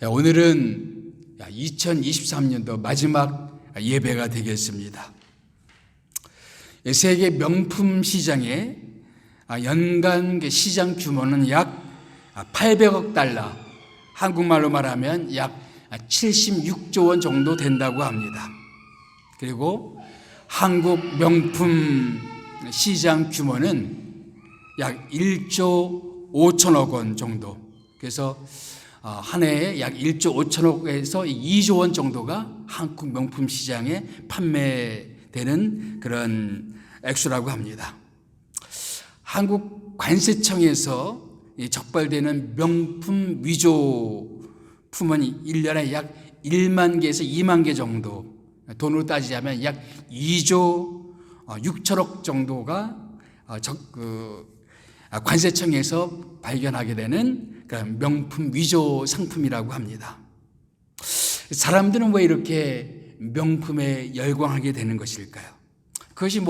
오늘은 2023년도 마지막 예배가 되겠습니다. 세계 명품 시장의 연간 시장 규모는 약 800억 달러, 한국말로 말하면 약 76조 원 정도 된다고 합니다. 그리고 한국 명품 시장 규모는 약 1조 5천억 원 정도. 그래서 한 해에 약 1조 5천억에서 2조 원 정도가 한국 명품 시장에 판매되는 그런 액수라고 합니다. 한국 관세청에서 적발되는 명품 위조 품은 1년에 약 1만 개에서 2만 개 정도, 돈으로 따지자면 약 2조 6천억 정도가 관세청에서 발견하게 되는 명품 위조 상품이라고 합니다. 사람들은 왜 이렇게 명품에 열광하게 되는 것일까요? 그것이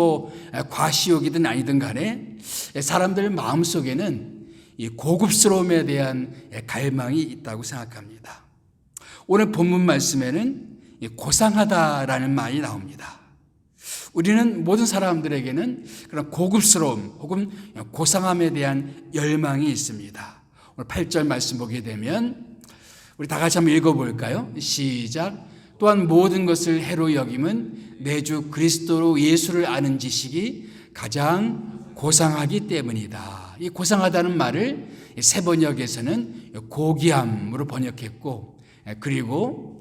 과시욕이든 아니든 간에 사람들 마음속에는 이 고급스러움에 대한 갈망이 있다고 생각합니다. 오늘 본문 말씀에는 고상하다라는 말이 나옵니다. 우리는 모든 사람들에게는 그런 고급스러움 혹은 고상함에 대한 열망이 있습니다. 오늘 8절 말씀 보게 되면 우리 다 같이 한번 읽어볼까요? 시작. 또한 모든 것을 해로 여김은 내 주 그리스도로 예수를 아는 지식이 가장 고상하기 때문이다. 이 고상하다는 말을 새 번역에서는 고귀함으로 번역했고, 그리고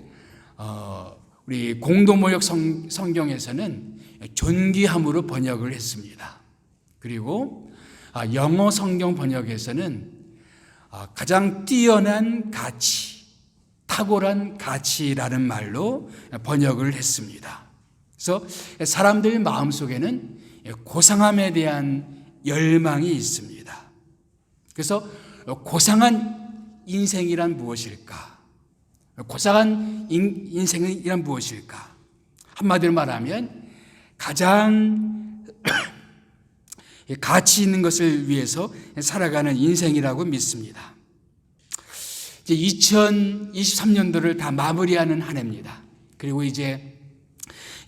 우리 공동번역 성경에서는 존귀함으로 번역을 했습니다. 그리고 영어 성경 번역에서는 가장 뛰어난 가치, 탁월한 가치라는 말로 번역을 했습니다. 그래서 사람들 마음속에는 고상함에 대한 열망이 있습니다. 그래서 고상한 인생이란 무엇일까? 고상한 인생이란 무엇일까? 한마디로 말하면 가장 가치 있는 것을 위해서 살아가는 인생이라고 믿습니다. 이제 2023년도를 다 마무리하는 한 해입니다. 그리고 이제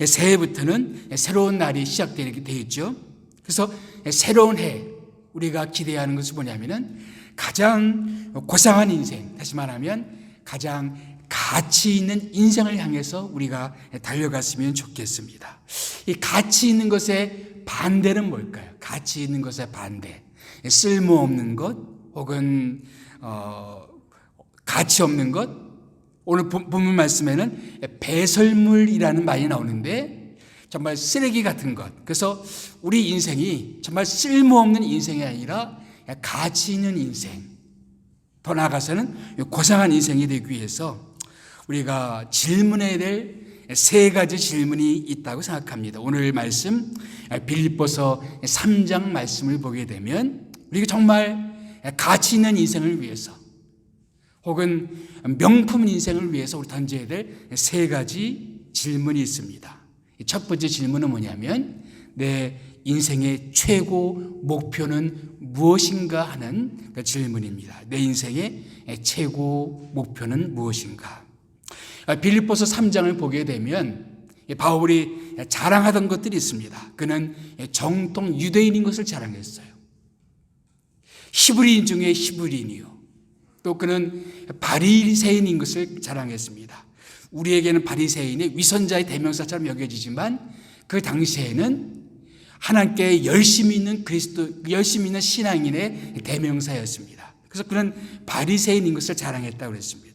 새해부터는 새로운 날이 시작되게 되어 있죠. 그래서 새로운 해 우리가 기대하는 것은 뭐냐면은 가장 고상한 인생, 다시 말하면 가장 가치 있는 인생을 향해서 우리가 달려갔으면 좋겠습니다. 이 가치 있는 것의 반대는 뭘까요? 가치 있는 것의 반대. 쓸모없는 것 혹은 가치 없는 것. 오늘 본문 말씀에는 배설물이라는 말이 나오는데 정말 쓰레기 같은 것. 그래서 우리 인생이 정말 쓸모없는 인생이 아니라 가치 있는 인생, 더 나아가서는 고상한 인생이 되기 위해서 우리가 질문해야 될 세 가지 질문이 있다고 생각합니다. 오늘 말씀 빌립보서 3장 말씀을 보게 되면 우리가 정말 가치 있는 인생을 위해서 혹은 명품 인생을 위해서 우리 던져야 될 세 가지 질문이 있습니다. 첫 번째 질문은 뭐냐면 내 인생의 최고 목표는 무엇인가 하는 그 질문입니다. 내 인생의 최고 목표는 무엇인가? 빌립보서 3장을 보게 되면 바울이 자랑하던 것들이 있습니다. 그는 정통 유대인인 것을 자랑했어요. 히브리인 중에 히브리인이요. 또 그는 바리새인인 것을 자랑했습니다. 우리에게는 바리새인이 위선자의 대명사처럼 여겨지지만 그 당시에는 하나님께 열심히 있는 열심히 있는 신앙인의 대명사였습니다. 그래서 그는 바리새인인 것을 자랑했다고 그랬습니다.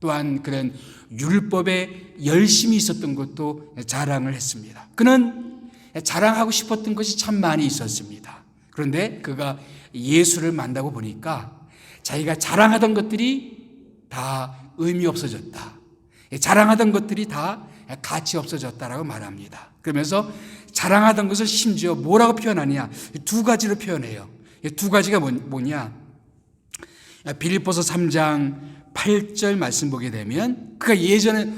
또한 그는 율법에 열심히 있었던 것도 자랑을 했습니다. 그는 자랑하고 싶었던 것이 참 많이 있었습니다. 그런데 그가 예수를 만나고 보니까 자기가 자랑하던 것들이 다 의미 없어졌다. 자랑하던 것들이 다 가치 없어졌다라고 말합니다. 그러면서 자랑하던 것을 심지어 뭐라고 표현하냐? 두 가지로 표현해요. 두 가지가 뭐냐? 빌립보서 3장 8절 말씀 보게 되면 그가 예전에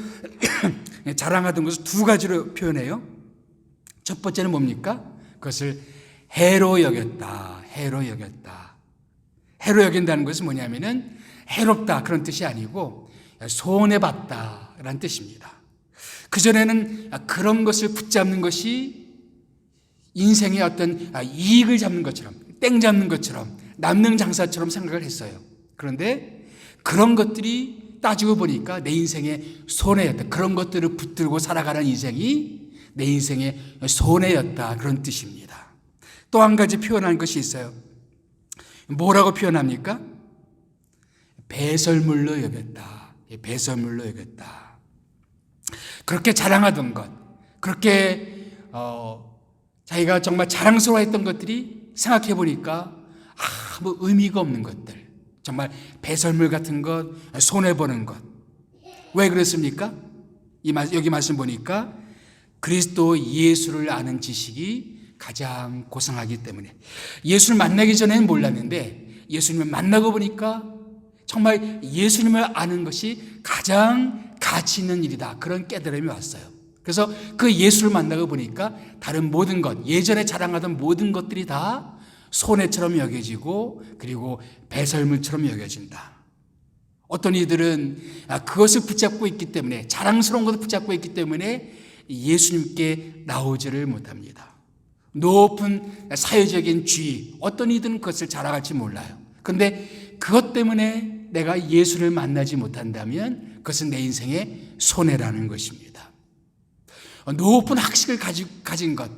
자랑하던 것을 두 가지로 표현해요. 첫 번째는 뭡니까? 그것을 해로 여겼다. 해로 여겼다. 해로 여긴다는 것은 뭐냐면은 해롭다 그런 뜻이 아니고 손해봤다라는 뜻입니다. 그전에는 그런 것을 붙잡는 것이 인생의 어떤 이익을 잡는 것처럼, 땡 잡는 것처럼, 남는 장사처럼 생각을 했어요. 그런데 그런 것들이 따지고 보니까 내 인생의 손해였다. 그런 것들을 붙들고 살아가는 인생이 내 인생의 손해였다. 그런 뜻입니다. 또 한 가지 표현한 것이 있어요. 뭐라고 표현합니까? 배설물로 여겼다. 배설물로 여겼다. 그렇게 자랑하던 것, 그렇게 자기가 정말 자랑스러워했던 것들이 생각해 보니까 아무 의미가 없는 것들, 정말 배설물 같은 것, 손해보는 것. 왜 그렇습니까? 여기 말씀 보니까 그리스도 예수를 아는 지식이 가장 고상하기 때문에. 예수를 만나기 전에는 몰랐는데 예수님을 만나고 보니까 정말 예수님을 아는 것이 가장 가치 있는 일이다. 그런 깨달음이 왔어요. 그래서 그 예수를 만나고 보니까 다른 모든 것, 예전에 자랑하던 모든 것들이 다 손해처럼 여겨지고 그리고 배설물처럼 여겨진다. 어떤 이들은 그것을 붙잡고 있기 때문에, 자랑스러운 것을 붙잡고 있기 때문에 예수님께 나오지를 못합니다. 높은 사회적인 지위, 어떤 이들은 그것을 자랑할지 몰라요. 그런데 그것 때문에 내가 예수를 만나지 못한다면 그것은 내 인생의 손해라는 것입니다. 높은 학식을 가진 것,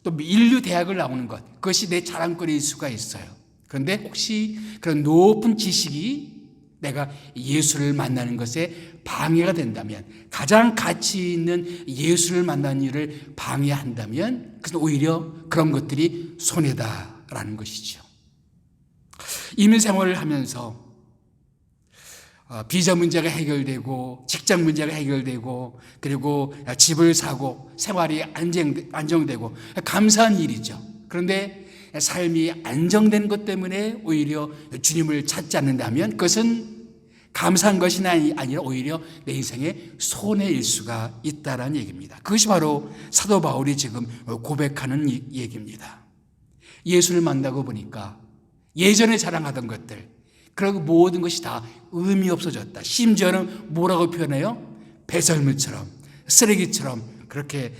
또 인류 대학을 나오는 것, 그것이 내 자랑거리일 수가 있어요. 그런데 혹시 그런 높은 지식이 내가 예수를 만나는 것에 방해가 된다면, 가장 가치 있는 예수를 만나는 일을 방해한다면 그것은 오히려 그런 것들이 손해다라는 것이죠. 이민 생활을 하면서 비자 문제가 해결되고 직장 문제가 해결되고 그리고 집을 사고 생활이 안정되고 감사한 일이죠. 그런데 삶이 안정된 것 때문에 오히려 주님을 찾지 않는다면 그것은 감사한 것이 아니라 오히려 내 인생의 손해일 수가 있다는 얘기입니다. 그것이 바로 사도 바울이 지금 고백하는 얘기입니다. 예수를 만나고 보니까 예전에 자랑하던 것들, 그리고 모든 것이 다 의미 없어졌다. 심지어는 뭐라고 표현해요? 배설물처럼, 쓰레기처럼 그렇게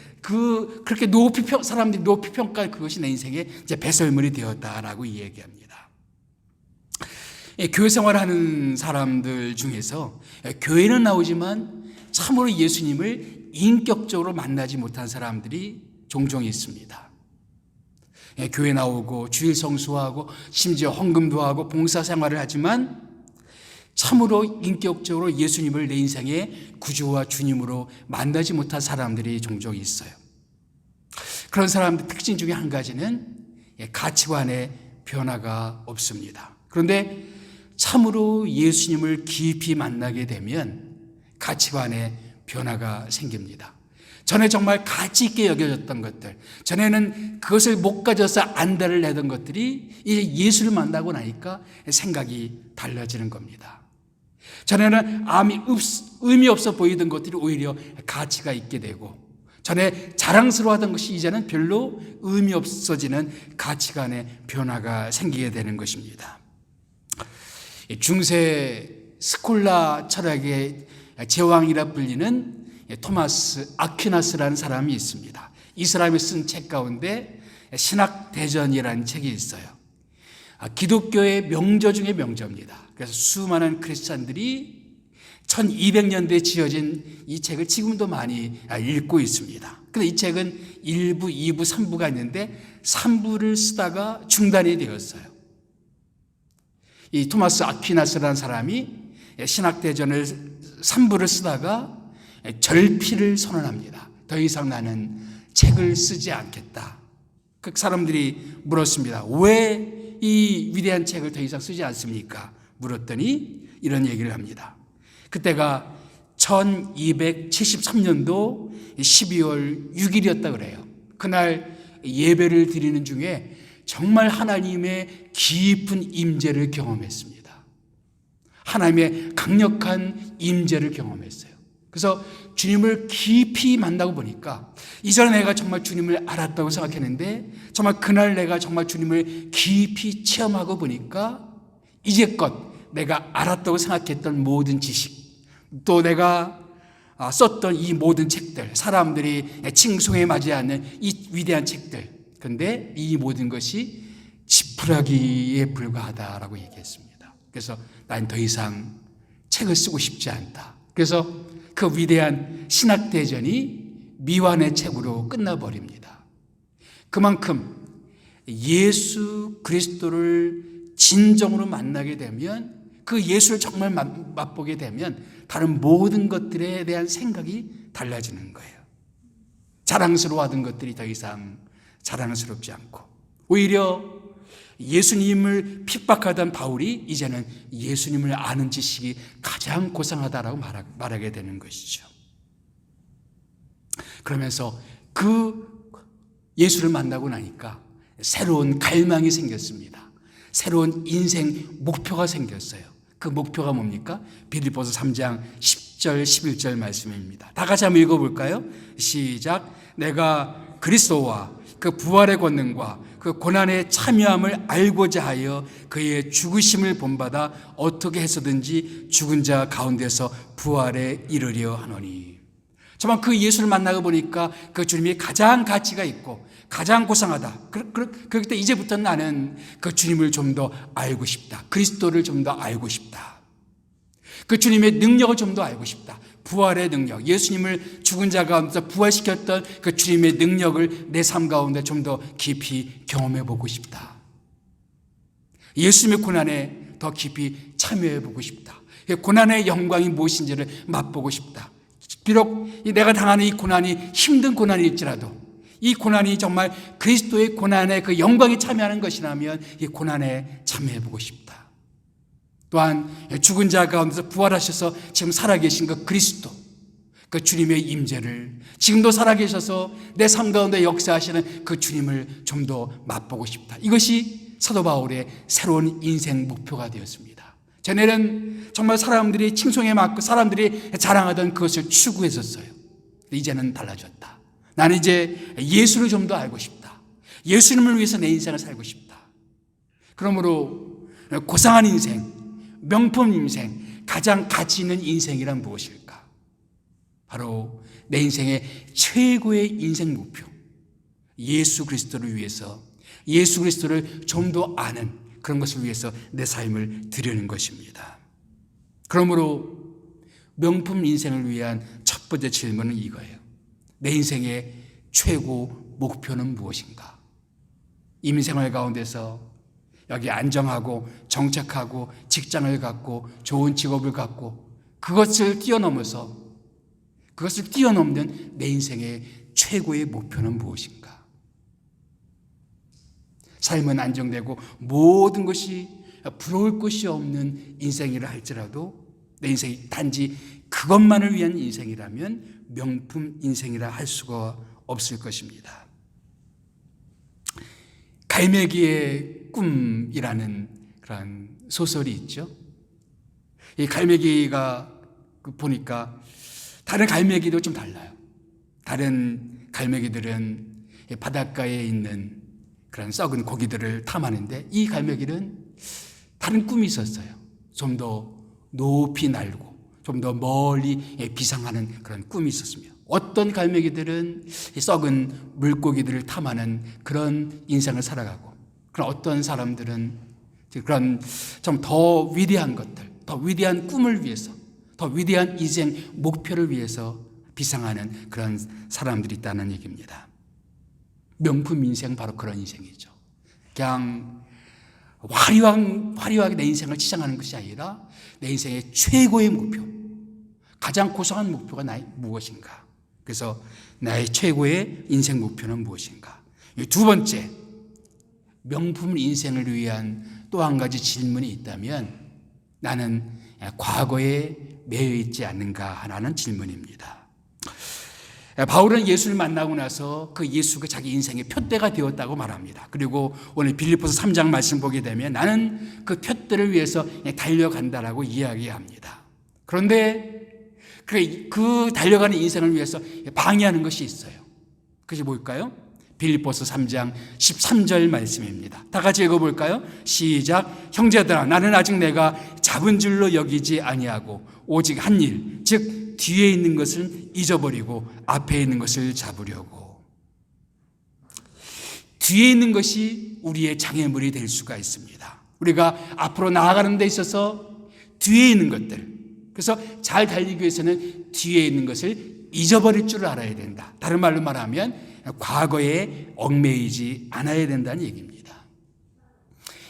사람들이 높이 평가할 그것이 내 인생의 이제 배설물이 되었다라고 이야기합니다. 교회 생활하는 사람들 중에서 교회는 나오지만 참으로 예수님을 인격적으로 만나지 못한 사람들이 종종 있습니다. 교회 나오고 주일 성수하고 심지어 헌금도 하고 봉사 생활을 하지만 참으로 인격적으로 예수님을 내 인생의 구주와 주님으로 만나지 못한 사람들이 종종 있어요. 그런 사람들 특징 중에 한 가지는 가치관의 변화가 없습니다. 그런데 참으로 예수님을 깊이 만나게 되면 가치관의 변화가 생깁니다. 전에 정말 가치 있게 여겨졌던 것들, 전에는 그것을 못 가져서 안달을 내던 것들이 이제 예수를 만나고 나니까 생각이 달라지는 겁니다. 전에는 의미 없어 보이던 것들이 오히려 가치가 있게 되고, 전에 자랑스러워하던 것이 이제는 별로 의미 없어지는 가치관의 변화가 생기게 되는 것입니다. 중세 스콜라 철학의 제왕이라 불리는 토마스 아퀴나스라는 사람이 있습니다. 이 사람이 쓴 책 가운데 신학대전이라는 책이 있어요. 기독교의 명저 중에 명저입니다. 그래서 수많은 크리스찬들이 1200년대에 지어진 이 책을 지금도 많이 읽고 있습니다. 그런데 이 책은 1부, 2부, 3부가 있는데 3부를 쓰다가 중단이 되었어요. 이 토마스 아퀴나스라는 사람이 신학대전을 3부를 쓰다가 절필을 선언합니다. 더 이상 나는 책을 쓰지 않겠다. 그 사람들이 물었습니다. 왜 이 위대한 책을 더 이상 쓰지 않습니까? 물었더니 이런 얘기를 합니다. 그때가 1273년도 12월 6일이었다 그래요. 그날 예배를 드리는 중에 정말 하나님의 깊은 임재를 경험했습니다. 하나님의 강력한 임재를 경험했어요. 그래서 주님을 깊이 만나고 보니까 이전에 내가 정말 주님을 알았다고 생각했는데 정말 그날 내가 정말 주님을 깊이 체험하고 보니까 이제껏 내가 알았다고 생각했던 모든 지식, 또 내가 썼던 이 모든 책들, 사람들이 칭송에 맞지 않는 이 위대한 책들, 그런데 이 모든 것이 지푸라기에 불과하다라고 얘기했습니다. 그래서 난 더 이상 책을 쓰고 싶지 않다. 그래서 그 위대한 신학대전이 미완의 책으로 끝나버립니다. 그만큼 예수 그리스도를 진정으로 만나게 되면, 그 예수를 정말 맛보게 되면 다른 모든 것들에 대한 생각이 달라지는 거예요. 자랑스러워하던 것들이 더 이상 자랑스럽지 않고, 오히려 예수님을 핍박하던 바울이 이제는 예수님을 아는 지식이 가장 고상하다라고 말하게 되는 것이죠. 그러면서 그 예수를 만나고 나니까 새로운 갈망이 생겼습니다. 새로운 인생 목표가 생겼어요. 그 목표가 뭡니까? 빌립보서 3장 10절 11절 말씀입니다. 다 같이 한번 읽어볼까요? 시작. 내가 그리스도와 그 부활의 권능과 그 고난의 참여함을 알고자 하여 그의 죽으심을 본받아 어떻게 해서든지 죽은 자 가운데서 부활에 이르려 하노니. 정말 그 예수를 만나고 보니까 그 주님이 가장 가치가 있고 가장 고상하다. 그렇기 때문에 이제부터 나는 그 주님을 좀 더 알고 싶다. 그리스도를 좀 더 알고 싶다. 그 주님의 능력을 좀 더 알고 싶다. 부활의 능력, 예수님을 죽은 자 가운데서 부활시켰던 그 주님의 능력을 내 삶 가운데 좀 더 깊이 경험해 보고 싶다. 예수님의 고난에 더 깊이 참여해 보고 싶다. 고난의 영광이 무엇인지를 맛보고 싶다. 비록 내가 당하는 이 고난이 힘든 고난일지라도 이 고난이 정말 그리스도의 고난에 그 영광에 참여하는 것이라면 이 고난에 참여해 보고 싶다. 또한 죽은 자 가운데서 부활하셔서 지금 살아계신 그 그리스도, 그 주님의 임재를 지금도 살아계셔서 내 삶 가운데 역사하시는 그 주님을 좀 더 맛보고 싶다. 이것이 사도 바울의 새로운 인생 목표가 되었습니다. 전에는 정말 사람들이 칭송에 맞고 사람들이 자랑하던 그것을 추구했었어요. 이제는 달라졌다. 나는 이제 예수를 좀 더 알고 싶다. 예수님을 위해서 내 인생을 살고 싶다. 그러므로 고상한 인생, 명품 인생, 가장 가치 있는 인생이란 무엇일까? 바로 내 인생의 최고의 인생 목표, 예수 그리스도를 위해서, 예수 그리스도를 좀 더 아는 그런 것을 위해서 내 삶을 드리는 것입니다. 그러므로 명품 인생을 위한 첫 번째 질문은 이거예요. 내 인생의 최고 목표는 무엇인가? 임생활 가운데서 여기 안정하고 정착하고 직장을 갖고 좋은 직업을 갖고 그것을 뛰어넘는 내 인생의 최고의 목표는 무엇인가? 삶은 안정되고 모든 것이 부러울 것이 없는 인생이라 할지라도 내 인생이 단지 그것만을 위한 인생이라면 명품 인생이라 할 수가 없을 것입니다. 갈매기의 꿈이라는 그런 소설이 있죠. 이 갈매기가 보니까 다른 갈매기도 좀 달라요. 다른 갈매기들은 바닷가에 있는 그런 썩은 고기들을 탐하는데 이 갈매기는 다른 꿈이 있었어요. 좀 더 높이 날고 좀 더 멀리 비상하는 그런 꿈이 있었습니다. 어떤 갈매기들은 썩은 물고기들을 탐하는 그런 인생을 살아가고, 그런 어떤 사람들은 그런 좀 더 위대한 것들, 더 위대한 꿈을 위해서, 더 위대한 인생 목표를 위해서 비상하는 그런 사람들이 있다는 얘기입니다. 명품 인생 바로 그런 인생이죠. 그냥 화려하게 내 인생을 치장하는 것이 아니라 내 인생의 최고의 목표, 가장 고상한 목표가 무엇인가? 그래서 나의 최고의 인생 목표는 무엇인가? 두 번째, 명품 인생을 위한 또 한 가지 질문이 있다면 나는 과거에 매여 있지 않는가 하는 질문입니다. 바울은 예수를 만나고 나서 그 예수가 자기 인생의 표대가 되었다고 말합니다. 그리고 오늘 빌립보서 3장 말씀 보게 되면 나는 그 표대를 위해서 달려간다라고 이야기합니다. 그런데 그 달려가는 인생을 위해서 방해하는 것이 있어요. 그것이 뭘까요? 빌립보서 3장 13절 말씀입니다. 다 같이 읽어볼까요? 시작. 형제들아, 나는 아직 내가 잡은 줄로 여기지 아니하고 오직 한 일, 즉 뒤에 있는 것을 잊어버리고 앞에 있는 것을 잡으려고. 뒤에 있는 것이 우리의 장애물이 될 수가 있습니다. 우리가 앞으로 나아가는 데 있어서 뒤에 있는 것들, 그래서 잘 달리기 위해서는 뒤에 있는 것을 잊어버릴 줄 알아야 된다. 다른 말로 말하면 과거에 얽매이지 않아야 된다는 얘기입니다.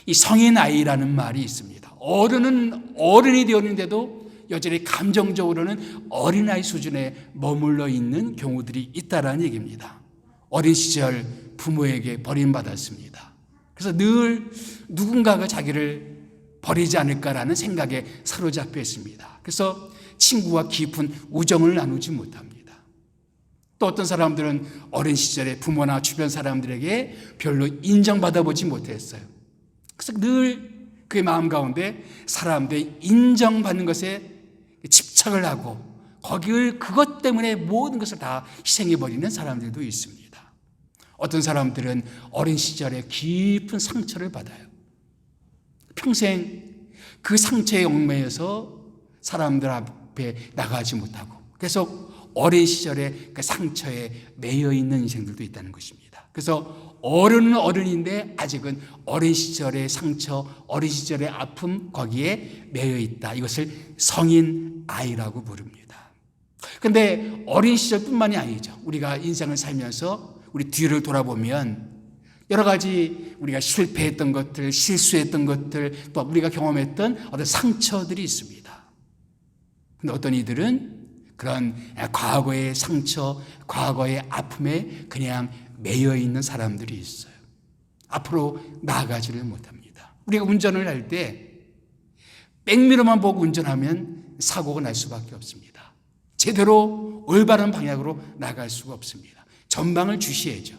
이 성인 아이라는 말이 있습니다. 어른은 어른이 되었는데도 여전히 감정적으로는 어린아이 수준에 머물러 있는 경우들이 있다라는 얘기입니다. 어린 시절 부모에게 버림받았습니다. 그래서 늘 누군가가 자기를 버리지 않을까라는 생각에 사로잡혀 있습니다. 그래서 친구와 깊은 우정을 나누지 못합니다. 또 어떤 사람들은 어린 시절에 부모나 주변 사람들에게 별로 인정받아 보지 못했어요. 그래서 늘 그의 마음 가운데 사람들의 인정받는 것에 집착을 하고 그것 때문에 모든 것을 다 희생해버리는 사람들도 있습니다. 어떤 사람들은 어린 시절에 깊은 상처를 받아요. 평생 그 상처에 얽매여서 사람들 앞에 나가지 못하고 계속 어린 시절에 그 상처에 매여 있는 인생들도 있다는 것입니다. 그래서 어른은 어른인데 아직은 어린 시절의 상처, 어린 시절의 아픔 거기에 매여 있다. 이것을 성인 아이라고 부릅니다. 그런데 어린 시절뿐만이 아니죠. 우리가 인생을 살면서 우리 뒤를 돌아보면 여러 가지 우리가 실패했던 것들, 실수했던 것들, 또 우리가 경험했던 어떤 상처들이 있습니다. 그런데 어떤 이들은 그런 과거의 상처, 과거의 아픔에 그냥 매여 있는 사람들이 있어요. 앞으로 나아가지를 못합니다. 우리가 운전을 할 때 백미러만 보고 운전하면 사고가 날 수밖에 없습니다. 제대로 올바른 방향으로 나갈 수가 없습니다. 전방을 주시해야죠.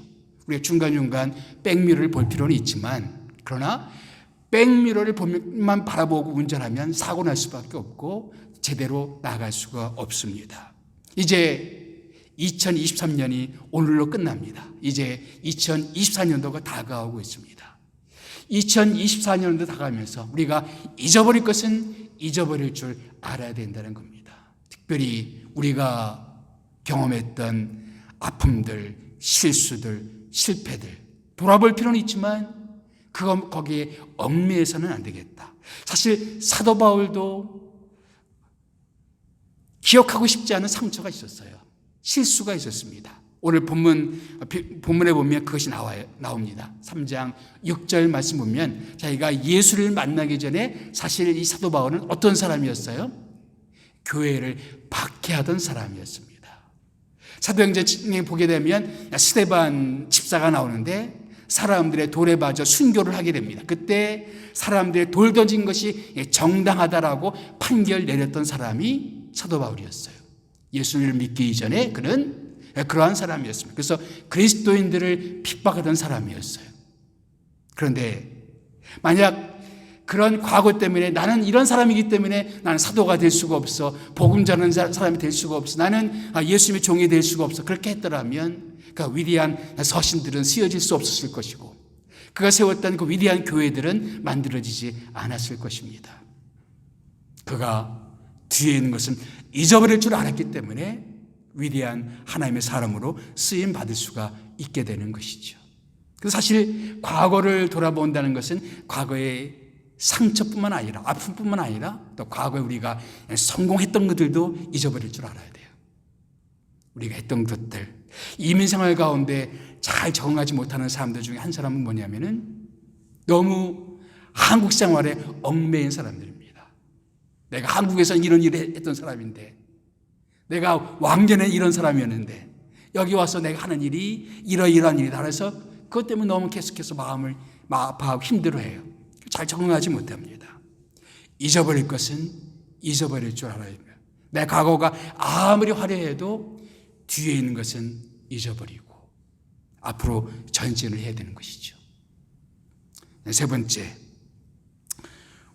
우리가 중간중간 백미러를 볼 필요는 있지만 그러나 백미러를만 바라보고 운전하면 사고 날 수밖에 없고 제대로 나갈 수가 없습니다. 이제 2023년이 오늘로 끝납니다. 이제 2024년도가 다가오고 있습니다. 2024년도 다가오면서 우리가 잊어버릴 것은 잊어버릴 줄 알아야 된다는 겁니다. 특별히 우리가 경험했던 아픔들, 실수들, 실패들 돌아볼 필요는 있지만 거기에 얽매여서는 안 되겠다. 사실 사도 바울도 기억하고 싶지 않은 상처가 있었어요. 실수가 있었습니다. 오늘 본문에 보면 그것이 나옵니다. 3장 6절 말씀 보면 자기가 예수를 만나기 전에 사실 이 사도 바울은 어떤 사람이었어요? 교회를 박해하던 사람이었습니다. 사도행전에 보게 되면 스데반 집사가 나오는데 사람들의 돌에 맞아 순교를 하게 됩니다. 그때 사람들의 돌 던진 것이 정당하다라고 판결 내렸던 사람이 사도 바울이었어요. 예수를 믿기 이전에 그는 그러한 사람이었습니다. 그래서 그리스도인들을 핍박하던 사람이었어요. 그런데 만약 그런 과거 때문에 나는 이런 사람이기 때문에 나는 사도가 될 수가 없어, 복음 전하는 사람이 될 수가 없어, 나는 예수님의 종이 될 수가 없어, 그렇게 했더라면 그 위대한 서신들은 쓰여질 수 없었을 것이고 그가 세웠던 그 위대한 교회들은 만들어지지 않았을 것입니다. 그가 뒤에 있는 것은 잊어버릴 줄 알았기 때문에 위대한 하나님의 사람으로 쓰임 받을 수가 있게 되는 것이죠. 그래서 사실 과거를 돌아본다는 것은 과거의 상처뿐만 아니라 아픔뿐만 아니라 또 과거에 우리가 성공했던 것들도 잊어버릴 줄 알아야 돼요. 우리가 했던 것들, 이민생활 가운데 잘 적응하지 못하는 사람들 중에 한 사람은 뭐냐면은 너무 한국 생활에 얽매인 사람들입니다. 내가 한국에서 이런 일을 했던 사람인데, 내가 왕년에 이런 사람이었는데 여기 와서 내가 하는 일이 이러이러한 일이다. 그래서 그것 때문에 너무 계속해서 마음을 아파하고 힘들어해요. 잘 적응하지 못합니다. 잊어버릴 것은 잊어버릴 줄 알아야 됩니다. 내 과거가 아무리 화려해도 뒤에 있는 것은 잊어버리고 앞으로 전진을 해야 되는 것이죠. 세 번째,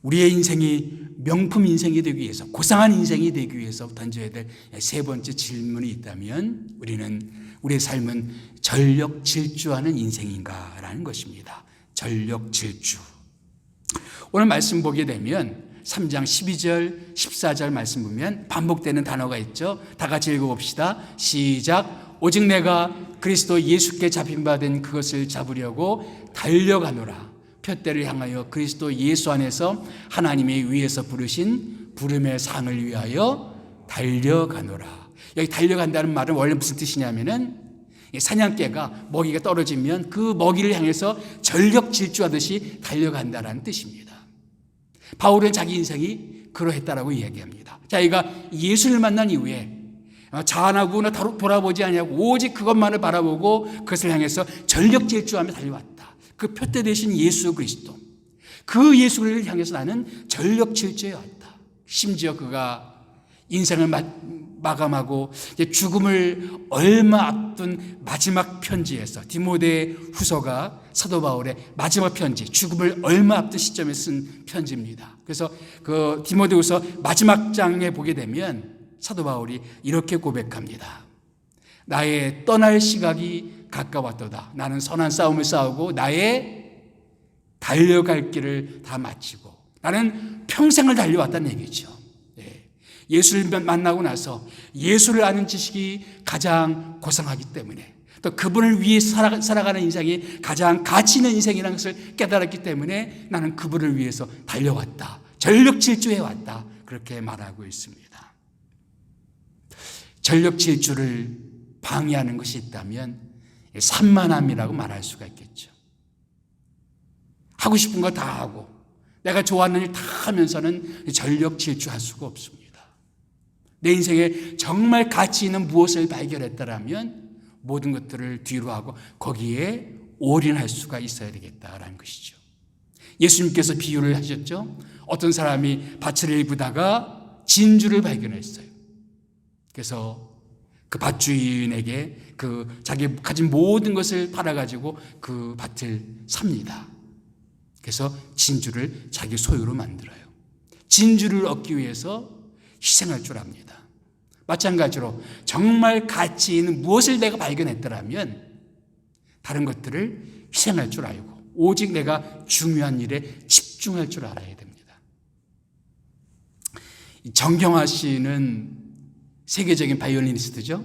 우리의 인생이 명품 인생이 되기 위해서, 고상한 인생이 되기 위해서 던져야 될 세 번째 질문이 있다면 우리는 우리의 삶은 전력 질주하는 인생인가라는 것입니다. 전력 질주. 오늘 말씀 보게 되면 3장 12절, 14절 말씀 보면 반복되는 단어가 있죠. 다 같이 읽어봅시다. 시작. 오직 내가 그리스도 예수께 잡힌 바 된 그것을 잡으려고 달려가노라. 푯대를 향하여 그리스도 예수 안에서 하나님의 위에서 부르신 부름의 상을 위하여 달려가노라. 여기 달려간다는 말은 원래 무슨 뜻이냐면은 사냥개가 먹이가 떨어지면 그 먹이를 향해서 전력 질주하듯이 달려간다는 뜻입니다. 바울은 자기 인생이 그러했다라고 이야기합니다. 자기가 예수를 만난 이후에 자안하거나 돌아보지 아니하고 오직 그것만을 바라보고 그것을 향해서 전력 질주하며 달려왔다. 그 표대 되신 예수 그리스도, 그 예수를 향해서 나는 전력 질주해 왔다. 심지어 그가 인생을 마감하고 죽음을 얼마 앞둔 마지막 편지에서 디모데 후서가 사도 바울의 마지막 편지, 죽음을 얼마 앞둔 시점에 쓴 편지입니다. 그래서 그 디모데 후서 마지막 장에 보게 되면 사도 바울이 이렇게 고백합니다. 나의 떠날 시각이 가까웠도다. 나는 선한 싸움을 싸우고 나의 달려갈 길을 다 마치고 나는 평생을 달려왔다는 얘기죠. 예수를 만나고 나서 예수를 아는 지식이 가장 고상하기 때문에 또 그분을 위해 살아가는 인생이 가장 가치 있는 인생이라는 것을 깨달았기 때문에 나는 그분을 위해서 달려왔다. 전력 질주해 왔다. 그렇게 말하고 있습니다. 전력 질주를 방해하는 것이 있다면 산만함이라고 말할 수가 있겠죠. 하고 싶은 거 다 하고 내가 좋아하는 일 다 하면서는 전력 질주할 수가 없습니다. 내 인생에 정말 가치 있는 무엇을 발견했다라면 모든 것들을 뒤로 하고 거기에 올인할 수가 있어야 되겠다라는 것이죠. 예수님께서 비유를 하셨죠. 어떤 사람이 밭을 일구다가 진주를 발견했어요. 그래서 그 밭주인에게 그 자기 가진 모든 것을 팔아가지고 그 밭을 삽니다. 그래서 진주를 자기 소유로 만들어요. 진주를 얻기 위해서 희생할 줄 압니다. 마찬가지로 정말 가치 있는 무엇을 내가 발견했더라면 다른 것들을 희생할 줄 알고 오직 내가 중요한 일에 집중할 줄 알아야 됩니다. 정경화 씨는 세계적인 바이올리니스트죠.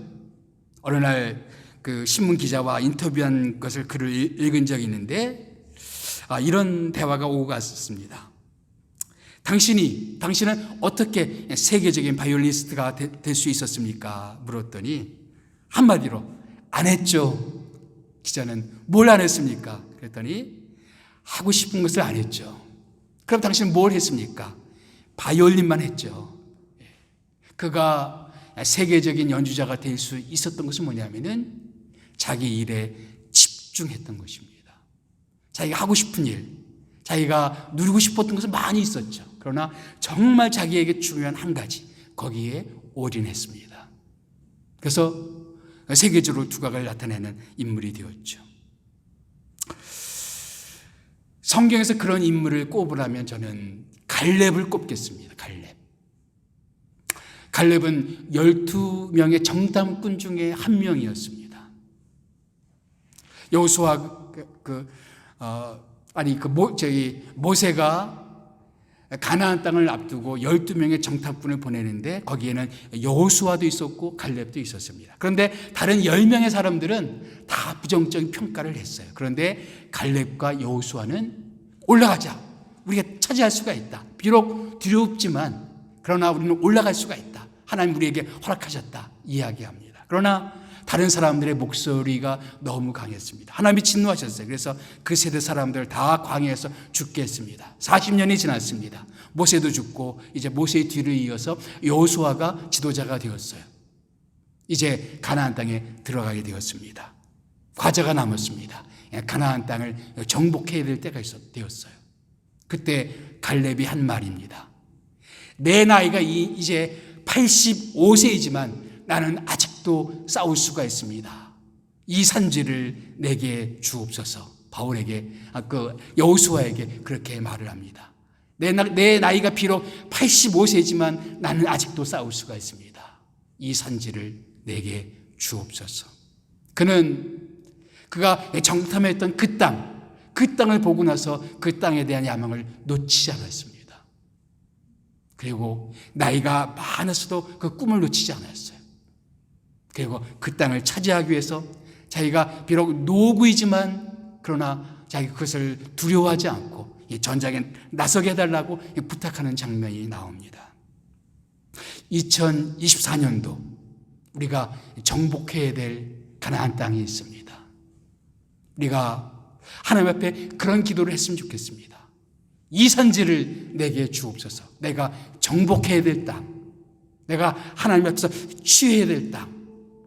어느 날 그 신문 기자와 인터뷰한 것을 글을 읽은 적이 있는데 이런 대화가 오고 갔었습니다. 당신은 어떻게 세계적인 바이올리니스트가 될 수 있었습니까? 물었더니 한마디로 안 했죠. 기자는 뭘 안 했습니까? 그랬더니 하고 싶은 것을 안 했죠. 그럼 당신은 뭘 했습니까? 바이올린만 했죠. 그가 세계적인 연주자가 될 수 있었던 것은 뭐냐면은 자기 일에 집중했던 것입니다. 자기가 하고 싶은 일, 자기가 누리고 싶었던 것은 많이 있었죠. 그러나 정말 자기에게 중요한 한 가지, 거기에 올인했습니다. 그래서 세계적으로 두각을 나타내는 인물이 되었죠. 성경에서 그런 인물을 꼽으라면 저는 갈렙을 꼽겠습니다. 갈렙은 12명의 정탐꾼 중에 한 명이었습니다. 여호수아 모세가 가나안 땅을 앞두고 12명의 정탐꾼을 보내는데 거기에는 여호수아도 있었고 갈렙도 있었습니다. 그런데 다른 10명의 사람들은 다 부정적인 평가를 했어요. 그런데 갈렙과 여호수아는 올라가자. 우리가 차지할 수가 있다. 비록 두렵지만 그러나 우리는 올라갈 수가 있다. 하나님 우리에게 허락하셨다. 이야기합니다. 그러나 다른 사람들의 목소리가 너무 강했습니다. 하나님이 진노하셨어요. 그래서 그 세대 사람들 다 광야에서 죽게 했습니다. 40년이 지났습니다. 모세도 죽고 이제 모세의 뒤를 이어서 여호수아가 지도자가 되었어요. 이제 가나안 땅에 들어가게 되었습니다. 과제가 남았습니다. 가나안 땅을 정복해야 될 때가 되었어요. 그때 갈렙이 한 말입니다. 내 나이가 이제 85세이지만 나는 아직도 싸울 수가 있습니다. 이 산지를 내게 주옵소서. 바울에게 여호수아에게 그렇게 말을 합니다. 내 나이가 비록 85세지만 나는 아직도 싸울 수가 있습니다. 이 산지를 내게 주옵소서. 그가 정탐했던 그 땅을 보고 나서 그 땅에 대한 야망을 놓치지 않았습니다. 그리고 나이가 많았어도 그 꿈을 놓치지 않았어요. 그리고 그 땅을 차지하기 위해서 자기가 비록 노구이지만 그러나 자기가 그것을 두려워하지 않고 이 전장에 나서게 해달라고 부탁하는 장면이 나옵니다. 2024년도 우리가 정복해야 될 가나안 땅이 있습니다. 우리가 하나님 앞에 그런 기도를 했으면 좋겠습니다. 이 산지를 내게 주옵소서. 내가 정복해야 될 땅, 내가 하나님 앞에서 취해야 될 땅,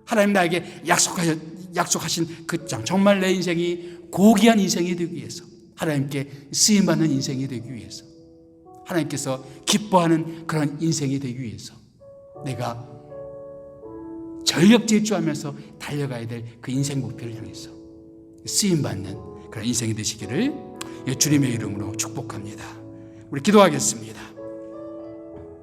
하나님 나에게 약속하신 그 땅, 정말 내 인생이 고귀한 인생이 되기 위해서, 하나님께 쓰임받는 인생이 되기 위해서, 하나님께서 기뻐하는 그런 인생이 되기 위해서 내가 전력 질주하면서 달려가야 될 그 인생 목표를 향해서 쓰임받는 그런 인생이 되시기를 주님의 이름으로 축복합니다. 우리 기도하겠습니다.